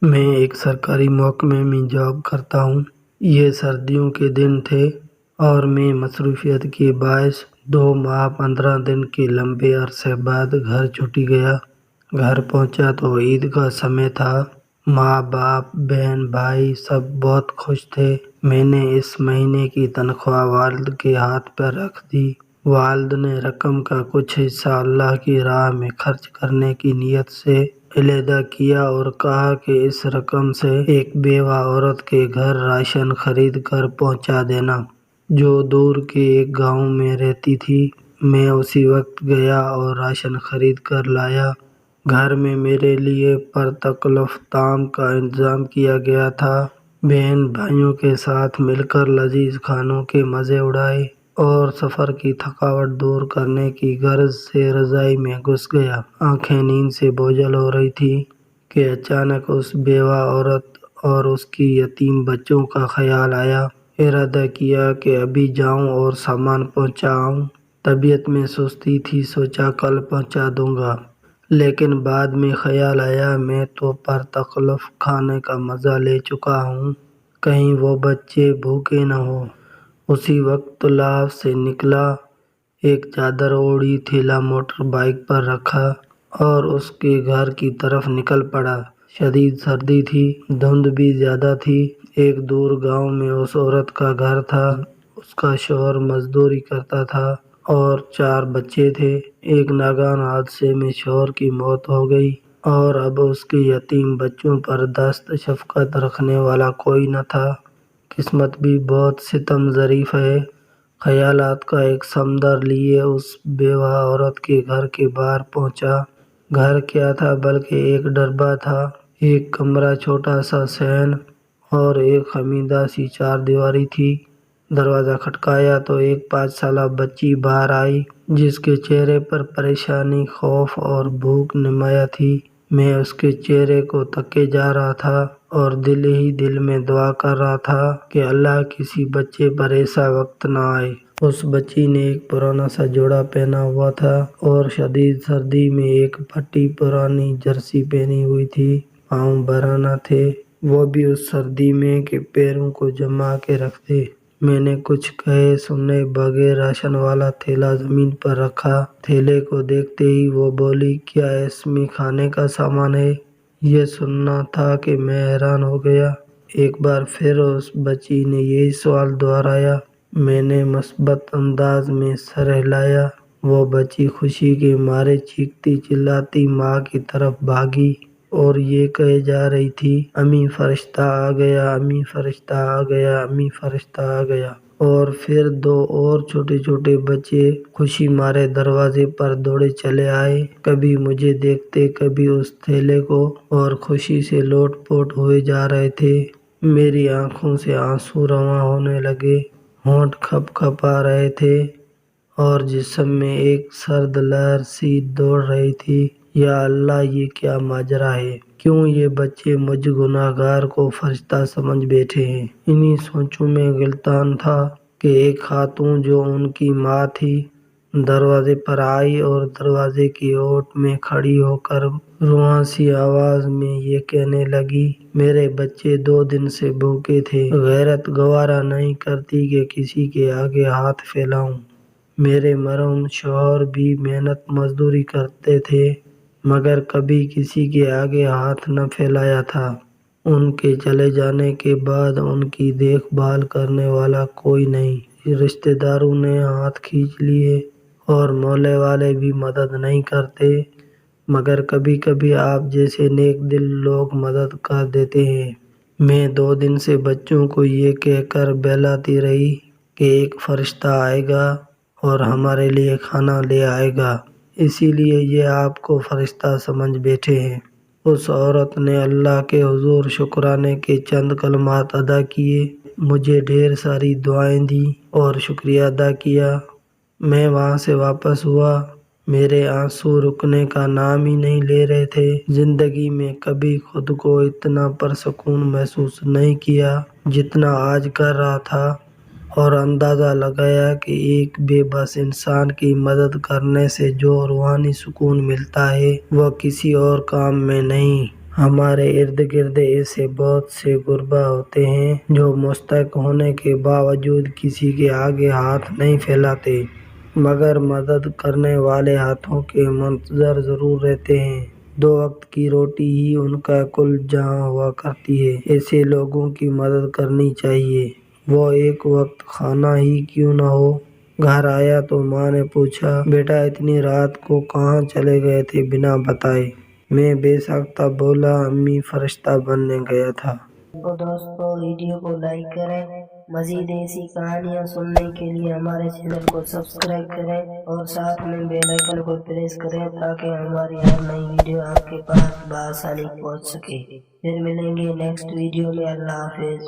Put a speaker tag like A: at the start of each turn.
A: میں ایک سرکاری محکمے میں جاب کرتا ہوں۔ یہ سردیوں کے دن تھے اور میں مصروفیت کے باعث 2 ماہ 15 دن کے لمبے عرصے بعد گھر چھٹی گیا۔ گھر پہنچا تو عید کا سمے تھا۔ ماں باپ، بہن بھائی سب بہت خوش تھے۔ میں نے اس مہینے کی تنخواہ والد کے ہاتھ پر رکھ دی۔ والد نے رقم کا کچھ حصہ اللہ کی راہ میں خرچ کرنے کی نیت سے علیحدہ کیا اور کہا کہ اس رقم سے ایک بیوہ عورت کے گھر راشن خرید کر پہنچا دینا، جو دور کے ایک گاؤں میں رہتی تھی۔ میں اسی وقت گیا اور راشن خرید کر لایا۔ گھر میں میرے لیے پرتکلف طعام کا انتظام کیا گیا تھا۔ بہن بھائیوں کے ساتھ مل کر لذیذ کھانوں کے مزے اڑائے اور سفر کی تھکاوٹ دور کرنے کی غرض سے رضائی میں گھس گیا۔ آنکھیں نیند سے بوجھل ہو رہی تھیں کہ اچانک اس بیوہ عورت اور اس کی یتیم بچوں کا خیال آیا۔ ارادہ کیا کہ ابھی جاؤں اور سامان پہنچا آؤں۔ طبیعت میں سستی تھی، سوچا کل پہنچا دوں گا، لیکن بعد میں خیال آیا میں تو پرتکلف کھانے کا مزہ لے چکا ہوں، کہیں وہ بچے بھوکے نہ ہوں۔ اسی وقت تلاؤ سے نکلا، ایک چادر اوڑھی، تھیلا موٹر بائیک پر رکھا اور اس کے گھر کی طرف نکل پڑا۔ شدید سردی تھی، دھند بھی زیادہ تھی۔ ایک دور گاؤں میں اس عورت کا گھر تھا۔ اس کا شوہر مزدوری کرتا تھا اور 4 بچے تھے۔ ایک ناگہانی حادثے میں شوہر کی موت ہو گئی اور اب اس کے یتیم بچوں پر دست شفقت رکھنے والا کوئی نہ تھا۔ قسمت بھی بہت ستم ظریف ہے۔ خیالات کا ایک سمندر لیے اس بیوہ عورت کے گھر کے باہر پہنچا۔ گھر کیا تھا بلکہ ایک ڈربہ تھا۔ ایک کمرہ، چھوٹا سا صحن اور ایک خمیدہ سی 4 دیواری تھی۔ دروازہ کھٹکایا تو ایک 5 سالہ بچی باہر آئی، جس کے چہرے پر پریشانی، خوف اور بھوک نمایاں تھی۔ میں اس کے چہرے کو تکے جا رہا تھا اور دل ہی دل میں دعا کر رہا تھا کہ اللہ کسی بچے پر ایسا وقت نہ آئے۔ اس بچی نے ایک پرانا سا جوڑا پہنا ہوا تھا اور شدید سردی میں ایک پھٹی پرانی جرسی پہنی ہوئی تھی۔ پاؤں برہنہ تھے، وہ بھی اس سردی میں کہ پیروں کو جما کے رکھتے۔ میں نے کچھ کہے سنے بغیر راشن والا تھیلا زمین پر رکھا۔ تھیلے کو دیکھتے ہی وہ بولی، کیا اس میں کھانے کا سامان ہے؟ یہ سننا تھا کہ میں حیران ہو گیا۔ ایک بار پھر اس بچی نے یہی سوال دہرایا۔ میں نے مثبت انداز میں سر ہلایا۔ وہ بچی خوشی کے مارے چیختی چلاتی ماں کی طرف بھاگی اور یہ کہے جا رہی تھی، امی فرشتہ آ گیا، امی فرشتہ آ گیا، امی فرشتہ آ گیا۔ اور پھر 2 اور چھوٹے چھوٹے بچے خوشی مارے دروازے پر دوڑے چلے آئے، کبھی مجھے دیکھتے، کبھی اس تھیلے کو، اور خوشی سے لوٹ پوٹ ہوئے جا رہے تھے۔ میری آنکھوں سے آنسو رواں ہونے لگے، ہونٹ کھپ کھپا رہے تھے اور جسم میں ایک سرد لہر سی دوڑ رہی تھی۔ یا اللہ، یہ کیا ماجرا ہے؟ کیوں یہ بچے مجھ گنہگار کو فرشتہ سمجھ بیٹھے ہیں؟ انہی سوچوں میں غلطان تھا کہ ایک خاتون جو ان کی ماں تھی، دروازے پر آئی اور دروازے کی اوٹ میں کھڑی ہو کر رواں سی آواز میں یہ کہنے لگی، میرے بچے 2 دن سے بھوکے تھے۔ غیرت گوارا نہیں کرتی کہ کسی کے آگے ہاتھ پھیلاؤں۔ میرے مرحوم شوہر بھی محنت مزدوری کرتے تھے مگر کبھی کسی کے آگے ہاتھ نہ پھیلایا تھا۔ ان کے چلے جانے کے بعد ان کی دیکھ بھال کرنے والا کوئی نہیں۔ رشتہ داروں نے ہاتھ کھینچ لیے اور محلے والے بھی مدد نہیں کرتے، مگر کبھی کبھی آپ جیسے نیک دل لوگ مدد کر دیتے ہیں۔ میں 2 دن سے بچوں کو یہ کہہ کر بہلاتی رہی کہ ایک فرشتہ آئے گا اور ہمارے لیے کھانا لے آئے گا، اسی لیے یہ آپ کو فرشتہ سمجھ بیٹھے ہیں۔ اس عورت نے اللہ کے حضور شکرانے کے چند کلمات ادا کیے، مجھے ڈھیر ساری دعائیں دیں اور شکریہ ادا کیا۔ میں وہاں سے واپس ہوا، میرے آنسو رکنے کا نام ہی نہیں لے رہے تھے۔ زندگی میں کبھی خود کو اتنا پرسکون محسوس نہیں کیا جتنا آج کر رہا تھا، اور اندازہ لگایا کہ ایک بے بس انسان کی مدد کرنے سے جو روحانی سکون ملتا ہے وہ کسی اور کام میں نہیں۔ ہمارے ارد گرد ایسے بہت سے غربا ہوتے ہیں جو مستحق ہونے کے باوجود کسی کے آگے ہاتھ نہیں پھیلاتے، مگر مدد کرنے والے ہاتھوں کے منتظر ضرور رہتے ہیں۔ 2 وقت کی روٹی ہی ان کا کل جہاں ہوا کرتی ہے۔ ایسے لوگوں کی مدد کرنی چاہیے، وہ ایک وقت کھانا ہی کیوں نہ ہو۔ گھر آیا تو ماں نے پوچھا، بیٹا اتنی رات کو کہاں چلے گئے تھے بنا بتائے؟ میں بے ساختہ بولا، امی فرشتہ بننے گیا تھا۔
B: تو دوستو ویڈیو کو لائک کریں، مزید ایسی کہانیاں سننے کے لیے ہمارے چینل کو سبسکرائب کریں اور ساتھ میں بیل آئیکن کو پریس کریں تاکہ ہماری ہر نئی ویڈیو آپ کے پاس بآسانی پہنچ سکے۔ پھر ملیں گے نیکسٹ ویڈیو میں۔ اللہ حافظ۔